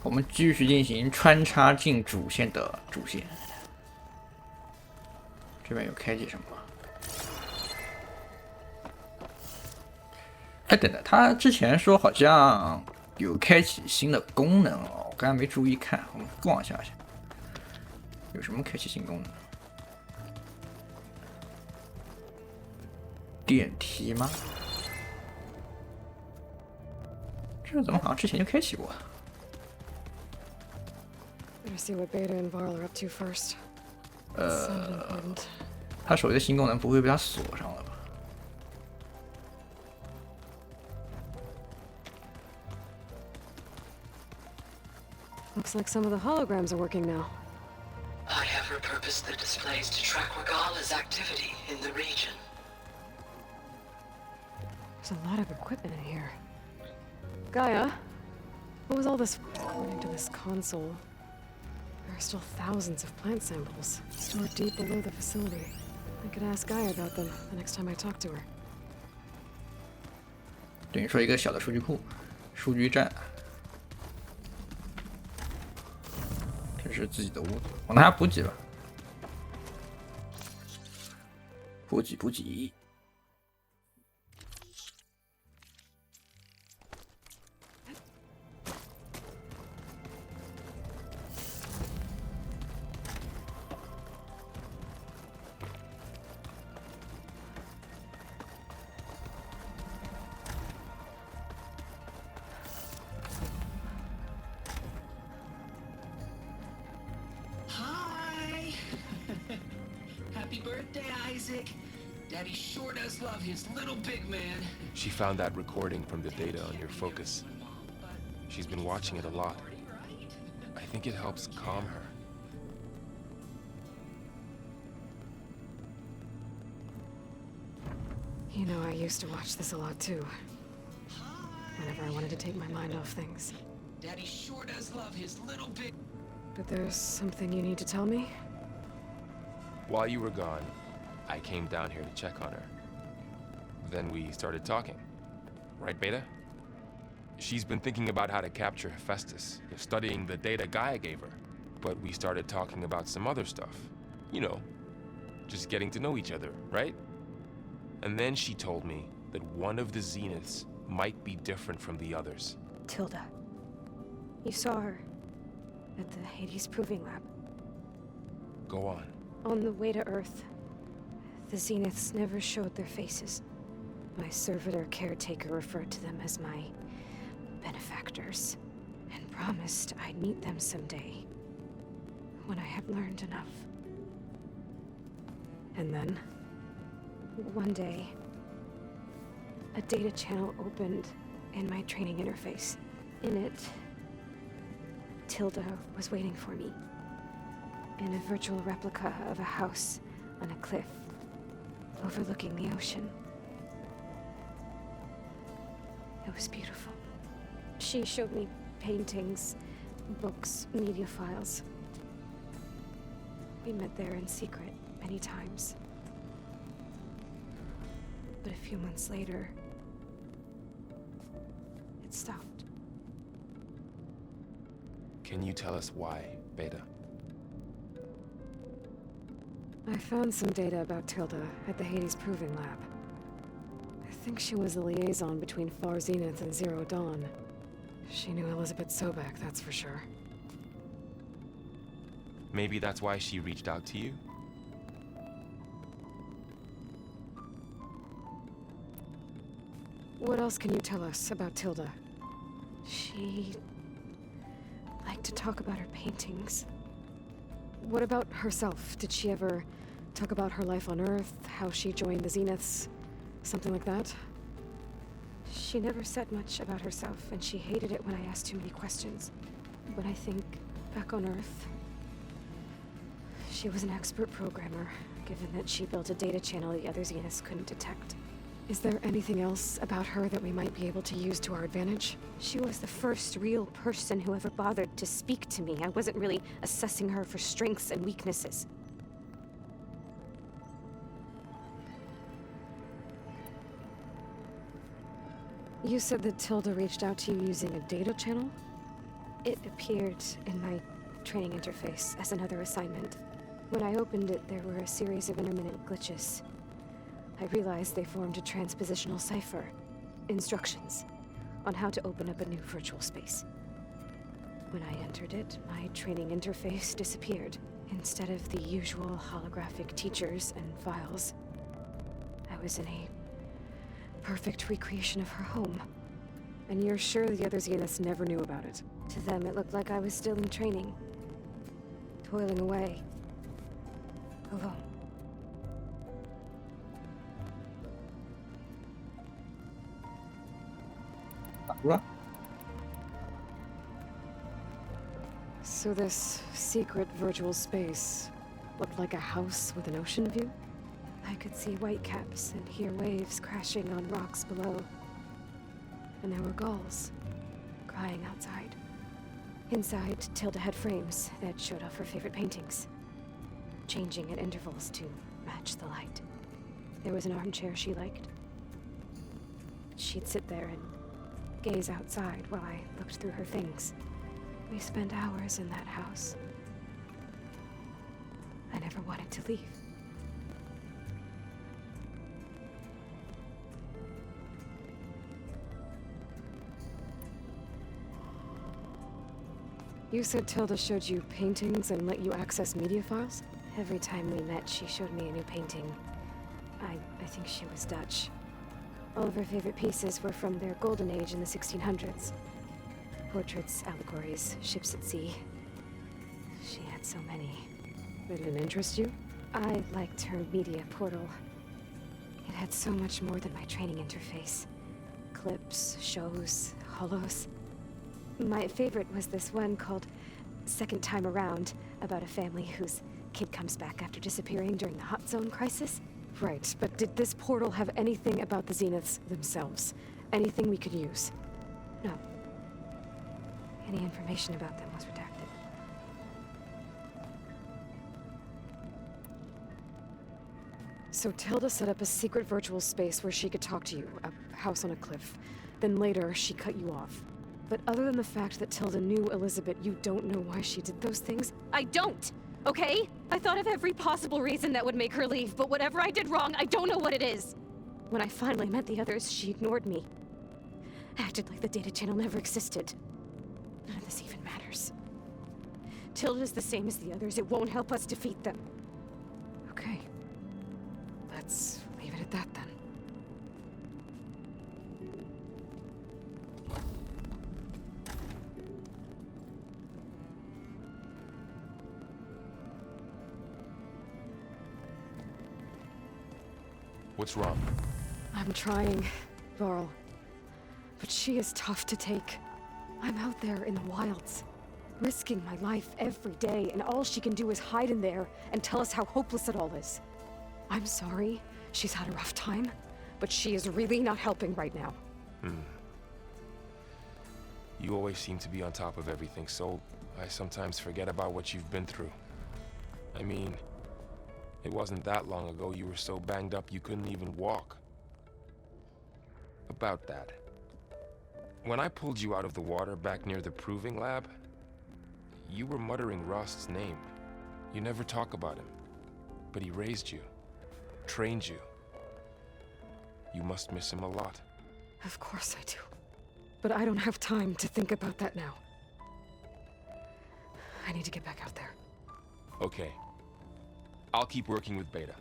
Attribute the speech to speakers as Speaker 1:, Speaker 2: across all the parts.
Speaker 1: 我们继续进行穿插进主线的主线。这边有开启什么吗？哎，等等，他之前说好像有开启新的功能哦，我刚才没注意看，我们逛一下去。有什么开启新功能？电梯吗？这怎么好像之前就开启过
Speaker 2: ？Better see what Beta and Varl are up to first.
Speaker 1: 他手机的新功能不会被他锁上了吧？
Speaker 2: Looks like some of the holograms are working now.
Speaker 3: I have repurposed the displays to track Regala's activity in the region.
Speaker 2: There's a lot of equipment in here. Gaia, what was all this? According to this console, there are still thousands of plant samples stored deep below the facility. I could ask Gaia about them the next time I talk to her.
Speaker 1: 等于说一个小的数据库、数据站。 这是自己的屋子，我拿它补给吧。补给补给。
Speaker 4: Daddy sure does love his little big man.
Speaker 5: She found that recording from the data on your focus. She's been watching it a lot. I think it helps calm her.
Speaker 2: You know, I used to watch this a lot too. Whenever I wanted to take my mind off things.
Speaker 4: Daddy sure does love his little big...
Speaker 2: But there's something you need to tell me?
Speaker 5: While you were gone, I came down here to check on her. Then we started talking. Right, Beta? She's been thinking about how to capture Hephaestus, studying the data Gaia gave her. But we started talking about some other stuff. You know, just getting to know each other, right? And then she told me that one of the Zeniths might be different from the others.
Speaker 2: Tilda. You saw her at the Hades Proving Lab.
Speaker 5: Go on.
Speaker 2: On the way to Earth, the Zeniths never showed their faces. My servitor caretaker referred to them as my benefactors, and promised I'd meet them someday, when I had learned enough. And then, one day, a data channel opened in my training interface. In it, Tilda was waiting for me, in a virtual replica of a house on a cliff overlooking the ocean. It was beautiful. She showed me paintings, books, media files. We met there in secret many times. But a few months later, it stopped.
Speaker 5: Can you tell us why, Beta?
Speaker 2: I found some data about Tilda at the Hades Proving Lab. I think she was the liaison between Far Zenith and Zero Dawn. She knew Elizabeth Sobek, that's for sure.
Speaker 5: Maybe that's why she reached out to you?
Speaker 2: What else can you tell us about Tilda? She liked to talk about her paintings. What about herself? Did she ever talk about her life on Earth, how she joined the Zeniths, something like that? She never said much about herself, and she hated it when I asked too many questions. But I think, back on Earth, she was an expert programmer, given that she built a data channel the other Zeniths couldn't detect. Is there anything else about her that we might be able to use to our advantage? She was the first real person who ever bothered to speak to me. I wasn't really assessing her for strengths and weaknesses. You said that Tilda reached out to you using a data channel? It appeared in my training interface as another assignment. When I opened it, there were a series of intermittent glitches. I realized they formed a transpositional cipher. Instructions on how to open up a new virtual space. When I entered it, my training interface disappeared. Instead of the usual holographic teachers and files, I was in a perfect recreation of her home. And you're sure the other Zeniths never knew about it? To them, it looked like I was still in training. Toiling away. Alone. So this secret virtual space looked like a house with an ocean view? I could see whitecaps and hear waves crashing on rocks below. And there were gulls crying outside. Inside, Tilda had frames that showed off her favorite paintings, changing at intervals to match the light. There was an armchair she liked. She'd sit there and gaze outside while I looked through her things. We spent hours in that house. I never wanted to leave. You said Tilda showed you paintings and let you access media files? Every time we met, she showed me a new painting. I think she was Dutch. All of her favorite pieces were from their golden age in the 1600s. Portraits, allegories, ships at sea. She had so many. They didn't interest you? I liked her media portal. It had so much more than my training interface. Clips, shows, holos. My favorite was this one called Second Time Around, about a family whose kid comes back after disappearing during the Hot Zone crisis. Right, but did this portal have anything about the Zeniths themselves? Anything we could use? No. Any information about them was redacted. So Tilda set up a secret virtual space where she could talk to you, a house on a cliff. Then later, she cut you off. But other than the fact that Tilda knew Elizabeth, you don't know why she did those things? I don't! Okay? I thought of every possible reason that would make her leave, but whatever I did wrong, I don't know what it is. When I finally met the others, she ignored me. Acted like the data channel never existed. None of this even matters. Tilda's the same as the others. It won't help us defeat them. Okay. Let's leave it at that then.
Speaker 5: What's wrong?
Speaker 2: I'm trying, Varl. But she is tough to take. I'm out there in the wilds, risking my life every day, and all she can do is hide in there and tell us how hopeless it all is. I'm sorry, she's had a rough time, but she is really not helping right now.
Speaker 5: You always seem to be on top of everything, so I sometimes forget about what you've been through. I mean, it wasn't that long ago you were so banged up you couldn't even walk. About that. When I pulled you out of the water back near the proving lab, you were muttering Rost's name. You never talk about him, but he raised you, trained you. You must miss him a lot.
Speaker 2: Of course I do. But I don't have time to think about that now. I need to get back out there.
Speaker 5: Okay. I'll keep working with Beta.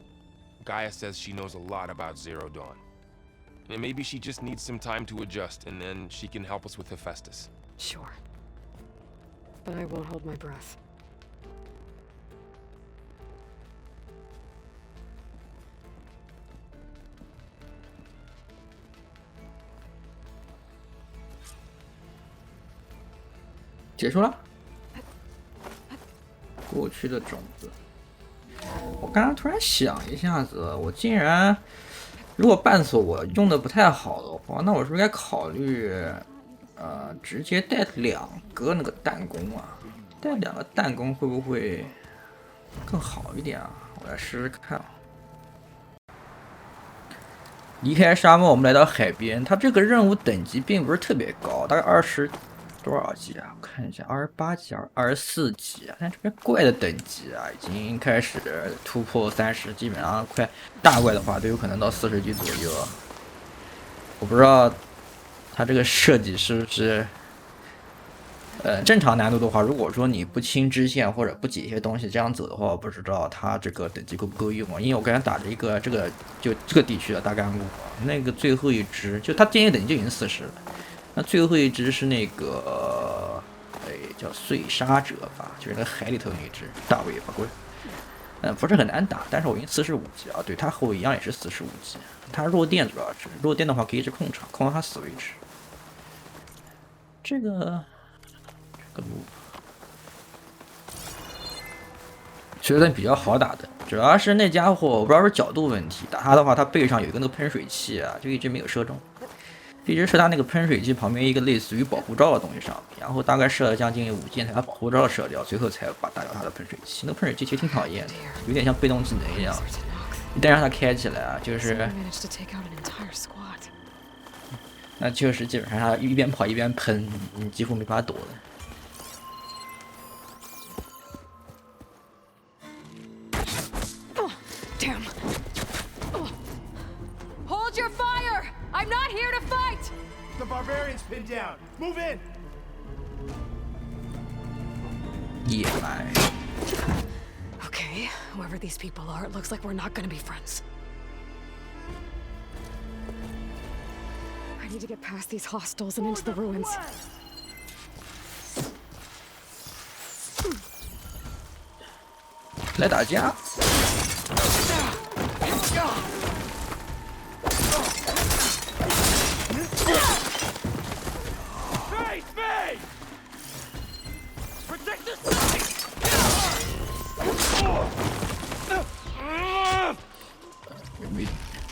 Speaker 5: Gaia says she knows a lot about Zero Dawn. And maybe she just needs some time to adjust, and then she can help us with Hephaestus.
Speaker 2: Sure. But I won't hold my breath.
Speaker 1: 结束了。过去的种子。我刚刚突然想一下子，我竟然，如果伴手我用的不太好的话，那我是不是该考虑，直接带2个那个弹弓啊？带2个弹弓会不会更好一点啊？我来试试看啊。离开沙漠，我们来到海边。它这个任务等级并不是特别高，大概20多少级啊？我看一下，28级、24级啊。但这边怪的等级啊，已经开始突破30，基本上快大怪的话都有可能到40级左右。我不知道它这个设计是不是，正常难度的话，如果说你不清支线或者不解一些东西这样走的话，我不知道它这个等级够不够用啊。因为我刚才打了一个这个地区的大干部，那个最后一只就它建议等级就已经40了。那最后一只是那个，叫碎沙者吧，就是那海里头那只大尾巴龟。不是很难打，但是我已经45级啊。对，它和我一样也是45级。它弱电主要是弱电的话可以一直控场，控到它死为止。这个路觉得比较好打的，主要是那家伙我不知道是角度问题，打他的话，他背上有一个那个喷水器啊，就一直没有射中。一直是他那个喷水器旁边一个类似于保护罩的东西上面，然后大概射了将近5箭才把保护罩射掉，最后才把打掉他的喷水器。那个喷水器其实挺讨厌的，有点像被动技能一样，一旦让它开起来啊，就是那就是基本上他一边跑一边喷，你几乎没法躲的。
Speaker 2: Damn. Hold your fire! I'm not here to fight!
Speaker 6: The barbarian's pinned down. Move in.
Speaker 1: 野蛮。
Speaker 2: Okay, whoever these people are, it looks like we're not gonna be friends. I need to get past these hostiles and into the ruins.
Speaker 1: 来打架。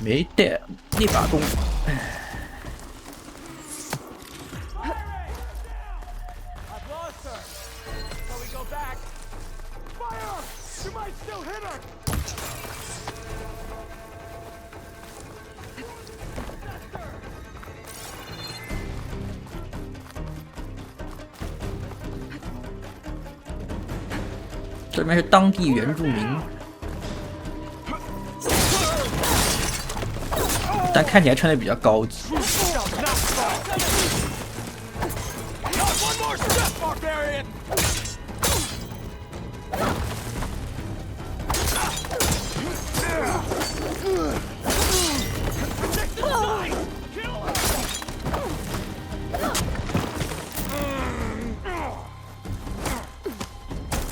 Speaker 1: 没带那把弓。这边是当地原住民，但看起来穿的比较高级。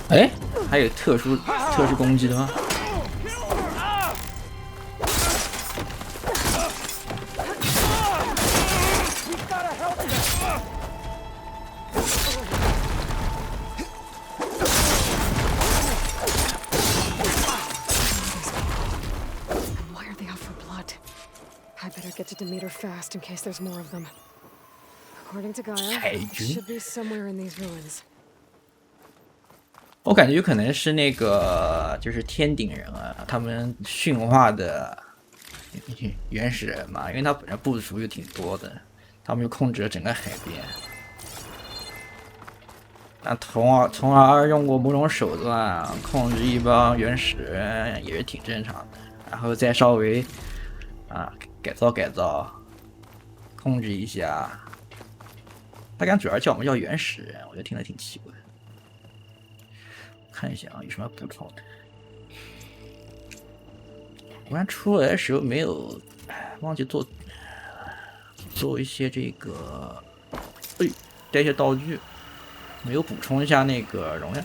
Speaker 1: 哎，还有特殊攻击的吗？Why
Speaker 2: are they out for blood? I better get to Demeter fast in case there's more of them. According to Gaia, it should be somewhere in these ruins.
Speaker 1: 我感觉有可能是那个，就是天顶人啊，他们驯化的原始人嘛，因为他本身部族又挺多的，他们就控制了整个海边。那从而用过某种手段控制一帮原始人也是挺正常的，然后再稍微改造，控制一下。他刚主要叫我们叫原始人，我觉得听着挺奇怪。看一下啊，有什么补充的？我刚出来的时候没有，忘记做一些这个，带一些道具，没有补充一下那个容量，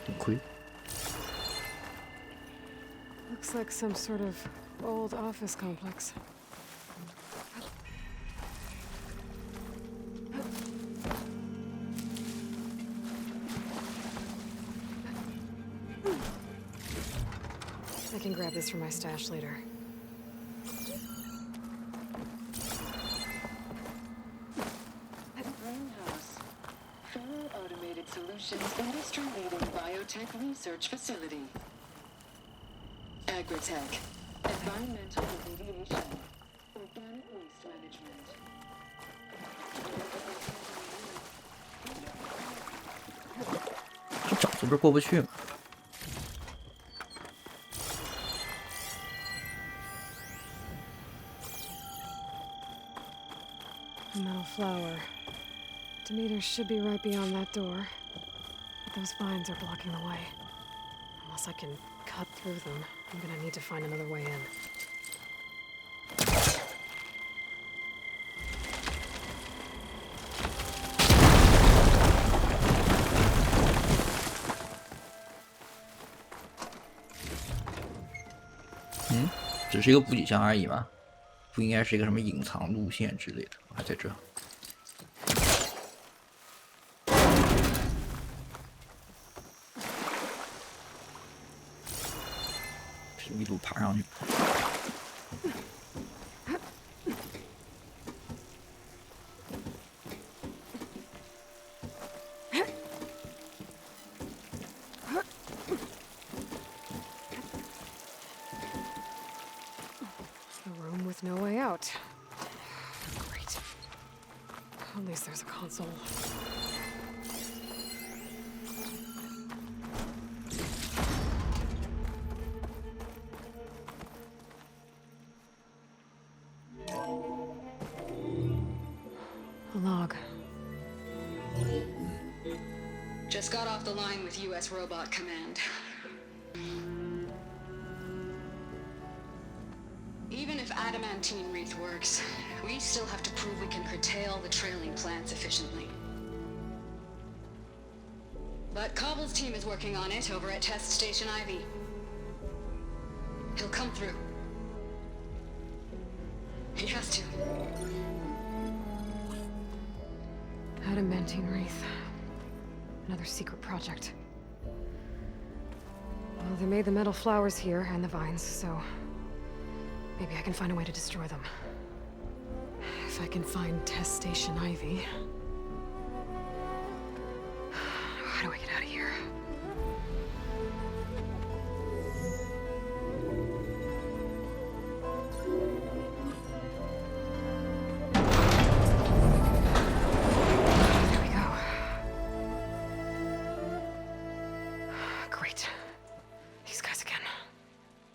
Speaker 1: 挺亏。
Speaker 2: Looks like some sort of old office complex. I can grab this from my stash later.
Speaker 3: Greenhouse. Full Automated Solutions industry-leading biotech research facility. Agritech. Environmental remediation. Organic waste management.
Speaker 1: 这饺子不是过不去吗？
Speaker 2: A metal flower. Demeter should be right beyond that door. But those vines are blocking the way. Unless I can cut through them, I'm gonna need to find another way in.
Speaker 1: Hmm? 只是一个补给箱而已嘛，不应该是一个什么隐藏路线之类的，还在这。 一路爬上去。
Speaker 2: A room with no way out. Great. At least there's a console. A log.
Speaker 7: Just got off the line with U.S. Robot Command. Even if adamantine wreath works, we still have to prove we can curtail the trailing plants efficiently. But Cobble's team is working on it over at Test Station Ivy. He'll come through. He has to.
Speaker 2: Adamantine wreath. Another secret project. Well, they made the metal flowers here and the vines, so maybe I can find a way to destroy them. If I can find Test Station Ivy. How do I get out of here? There we go. Great. These guys again.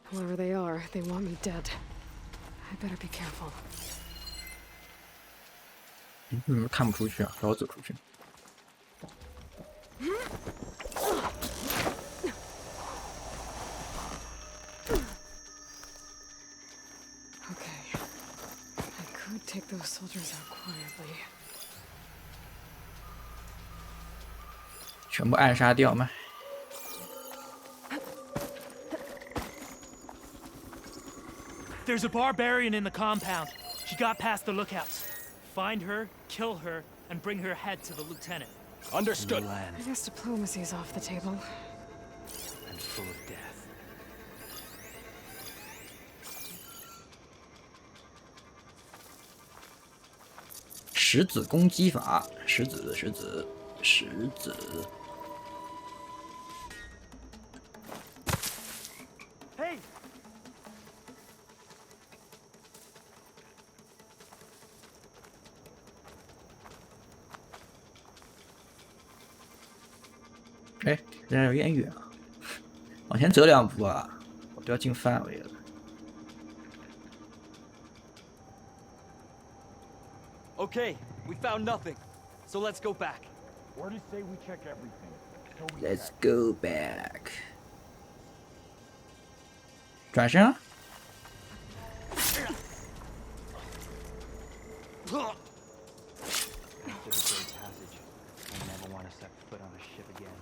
Speaker 2: Whoever they are, they want me dead. I better be careful.
Speaker 1: 为什么看不出去啊？让我走出去。
Speaker 2: Okay. I could take those soldiers out quietly.
Speaker 1: 全部暗杀掉吗？
Speaker 6: There's a barbarian in the compound. She got past the lookouts. Find her, kill her, and bring her head to the lieutenant.
Speaker 8: Understood.
Speaker 2: I guess diplomacy's off the table.
Speaker 8: And full of death.
Speaker 1: 石子攻击法，石子。
Speaker 6: Hey!
Speaker 1: 哎，这有点远啊，往前走2步啊，我都要进范围了。
Speaker 8: Okay, we found nothing. So let's go back.
Speaker 6: Where did say we check everything?
Speaker 1: Let's go back. 转身啊！
Speaker 8: Difficult passage. I never want to set foot on a ship again.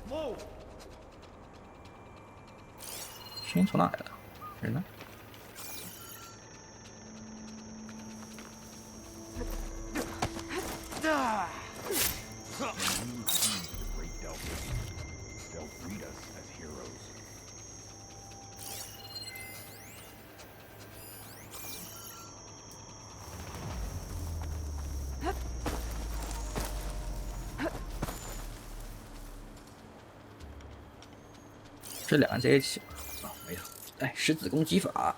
Speaker 6: Whoa!
Speaker 1: 声音从哪来的？人呢？
Speaker 6: They'll treat us as heroes.
Speaker 1: 这两个在一起啊，没有。哎，十指攻击法。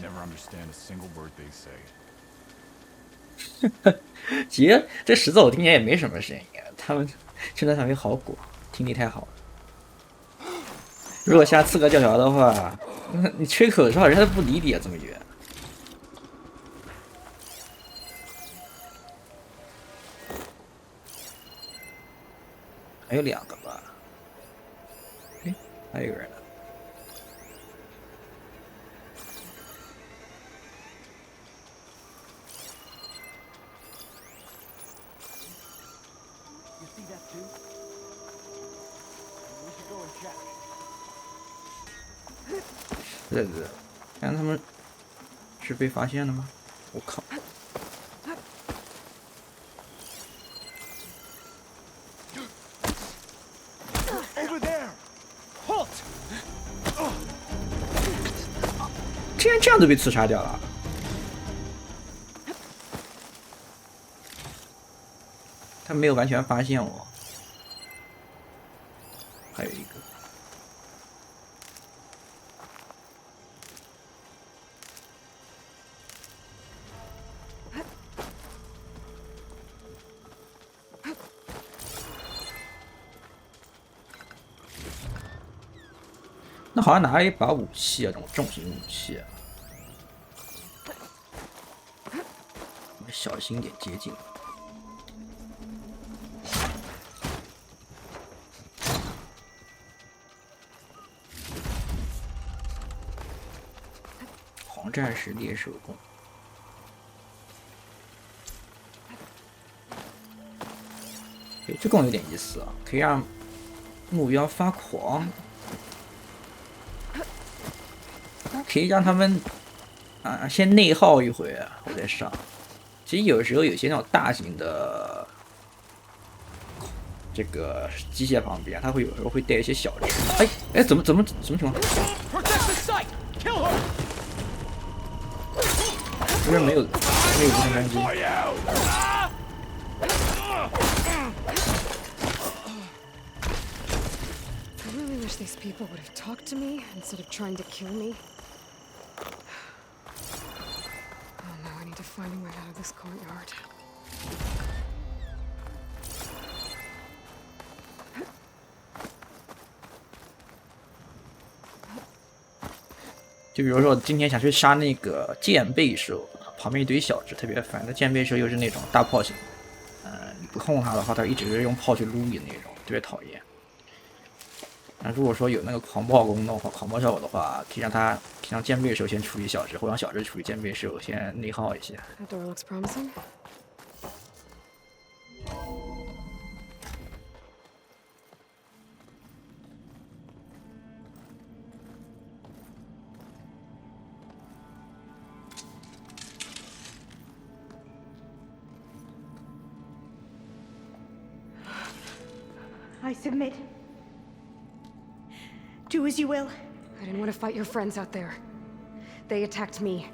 Speaker 9: Never understand a single word they say.
Speaker 1: 其实这石头我听起来也没什么声音，他们真的特别好鼓，听力太好了。如果下刺客教条的话，你吹口哨，人家都不理你啊，这么远。还有两个吧？哎，还有一个人呢。对，看他们是被发现了吗？我靠
Speaker 9: ！Over there! Halt!
Speaker 1: 竟然这样都被刺杀掉了！他没有完全发现我。还有一个。那好像拿了一把武器啊，这种重型武器啊。我们小心点接近。黄战士猎手弓。哎，这弓有点意思啊，可以让目标发狂。可以让他们先内耗一回啊，我再上。其实有时候有些那种大型的这个机械旁边，它会有时候会带一些小只。哎，怎么什么情况？这边没有无线攻击。
Speaker 2: I really wish these people would have talked to me instead of trying to kill me. Oh no, I need to find a way out of this courtyard.
Speaker 1: 就比如说，我今天想去杀那个剑背兽，旁边一堆小只，特别烦。那剑背兽又是那种大炮型，你不控它的话，它一直是用炮去撸你那种，特别讨厌。那如果说有那个狂暴功的话，狂暴效果的话，可以让剑背兽先处理小只，或让小只处理剑背兽，先内耗一些。
Speaker 2: That door looks promising.
Speaker 10: I submit. Do as you will.
Speaker 2: I didn't want to fight your friends out there. They attacked me.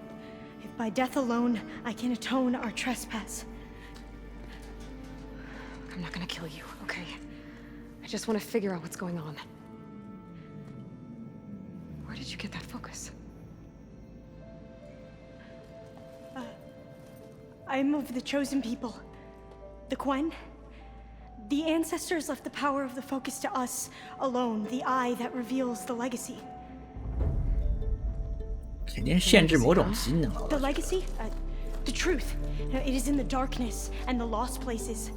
Speaker 10: If by death alone I can atone our trespass.
Speaker 2: I'm not gonna kill you, okay? I just want to figure out what's going on. Where did you get that focus?
Speaker 10: I am of the chosen people. The Quen. The ancestors left the power of the focus to us alone, the eye that reveals the legacy.
Speaker 1: 肯定限制某种技能了。
Speaker 10: The legacy? The truth. It is in the darkness and the lost places.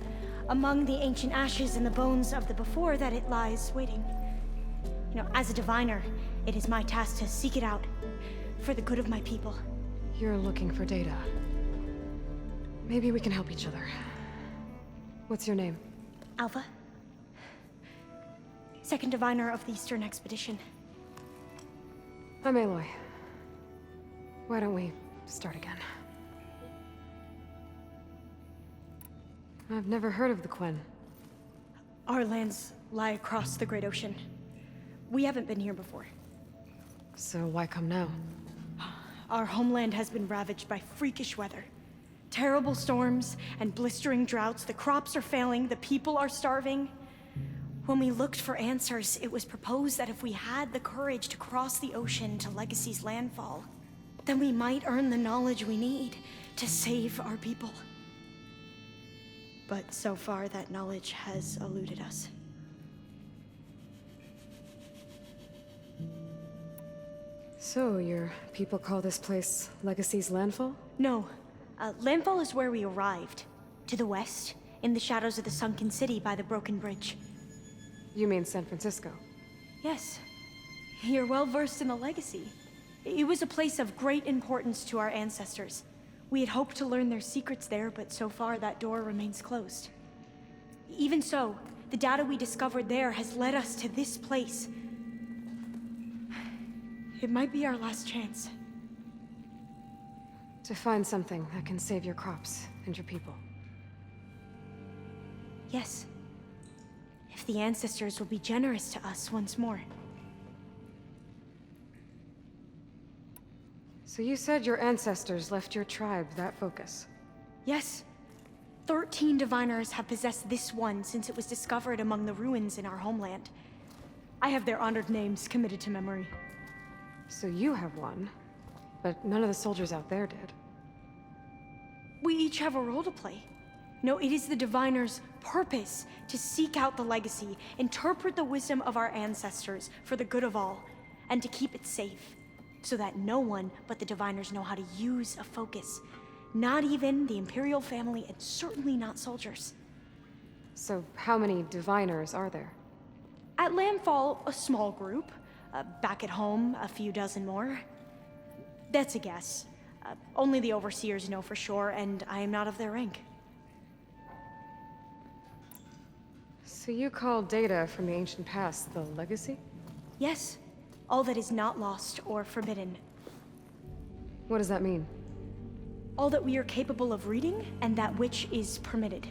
Speaker 10: Among the ancient ashes and the bones of the before that it lies waiting. As a diviner, it is my task to seek it out for the good of my people.
Speaker 2: You're looking for data. Maybe we can help each other. What's your name?
Speaker 10: Alpha. Second diviner of the Eastern Expedition.
Speaker 2: I'm Aloy. Why don't we start again? I've never heard of the Quen.
Speaker 10: Our lands lie across the Great Ocean. We haven't been here before.
Speaker 2: So why come now?
Speaker 10: Our homeland has been ravaged by freakish weather. Terrible storms and blistering droughts. The crops are failing, the people are starving. When we looked for answers, it was proposed that if we had the courage to cross the ocean to Legacy's landfall, then we might earn the knowledge we need to save our people. But so far, that knowledge has eluded us.
Speaker 2: So, your people call this place Legacy's landfall?
Speaker 10: No. Landfall is where we arrived. To the west, in the shadows of the sunken city by the broken bridge.
Speaker 2: You mean San Francisco?
Speaker 10: Yes. You're well versed in the Legacy. It was a place of great importance to our ancestors. We had hoped to learn their secrets there, but so far that door remains closed. Even so, the data we discovered there has led us to this place. It might be our last chance.
Speaker 2: To find something that can save your crops and your people.
Speaker 10: Yes. If the ancestors will be generous to us once more.
Speaker 2: So you said your ancestors left your tribe that focus?
Speaker 10: Yes. 13 diviners have possessed this one since it was discovered among the ruins in our homeland. I have their honored names committed to memory.
Speaker 2: So you have one, but none of the soldiers out there did.
Speaker 10: We each have a role to play. No, it is the diviner's purpose to seek out the legacy, interpret the wisdom of our ancestors for the good of all, and to keep it safe, so that no one but the diviners know how to use a focus. Not even the Imperial family, and certainly not soldiers.
Speaker 2: So how many diviners are there?
Speaker 10: At Landfall, a small group. Back at home, a few dozen more. That's a guess. Only the overseers know for sure, and I am not of their rank.
Speaker 2: So you call data from the ancient past the legacy?
Speaker 10: Yes. All that is not lost or forbidden.
Speaker 2: What does that mean?
Speaker 10: All that we are capable of reading, and that which is permitted.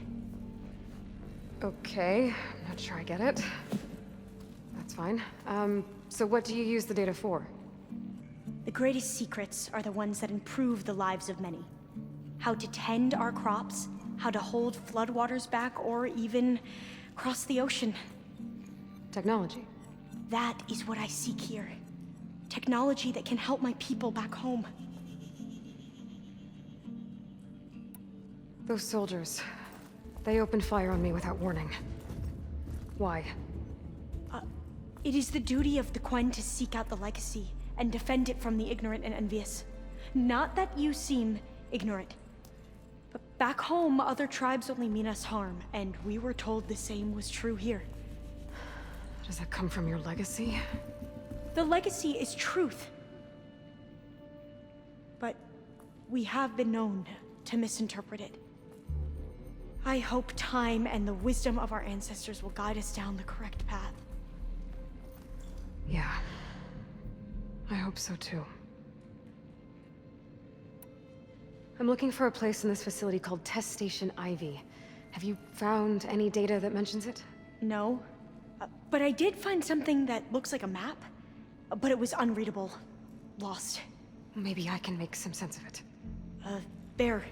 Speaker 2: Okay, I'm not sure I get it. That's fine. So what do you use the data for?
Speaker 10: The greatest secrets are the ones that improve the lives of many. How to tend our crops, how to hold floodwaters back, or even cross the ocean.
Speaker 2: Technology.
Speaker 10: That is what I seek here. Technology that can help my people back home.
Speaker 2: Those soldiers, they opened fire on me without warning. Why?
Speaker 10: It is the duty of the Quen to seek out the legacy and defend it from the ignorant and envious. Not that you seem ignorant. But back home, other tribes only mean us harm, and we were told the same was true here.
Speaker 2: Does that come from your legacy?
Speaker 10: The legacy is truth. But we have been known to misinterpret it. I hope time and the wisdom of our ancestors will guide us down the correct path.
Speaker 2: Yeah. I hope so too. I'm looking for a place in this facility called Test Station Ivy. Have you found any data that mentions it?
Speaker 10: No. But I did find something that looks like a map. But it was unreadable. Lost.
Speaker 2: Maybe I can make some sense of it.
Speaker 10: There.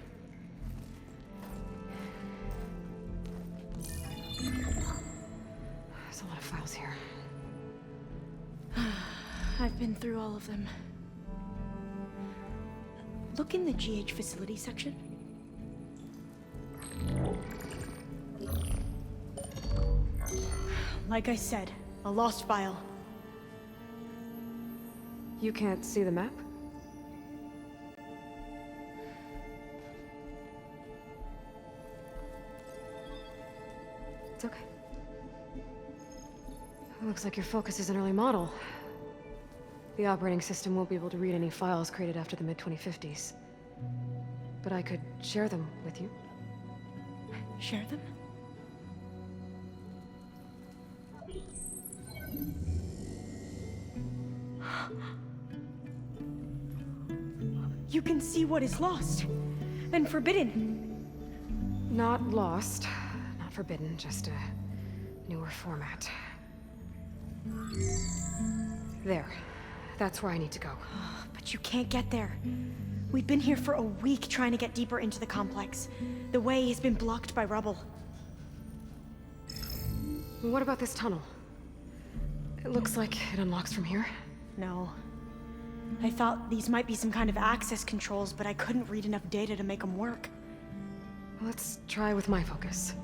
Speaker 2: There's a lot of files here.
Speaker 10: I've been through all of them. Look in the GH facility section. Like I said, a lost file.
Speaker 2: You can't see the map? It's okay. It looks like your focus is an early model. The operating system won't be able to read any files created after the mid-2050s. But I could share them with you.
Speaker 10: Share them? You can see what is lost and forbidden.
Speaker 2: Not lost, not forbidden, just a newer format. There. That's where I need to go.
Speaker 10: But you can't get there. We've been here for a week trying to get deeper into the complex. The way has been blocked by rubble.
Speaker 2: What about this tunnel? It looks like it unlocks from here.
Speaker 10: No. I thought these might be some kind of access controls, but I couldn't read enough data to make them work.
Speaker 2: Let's try with my focus.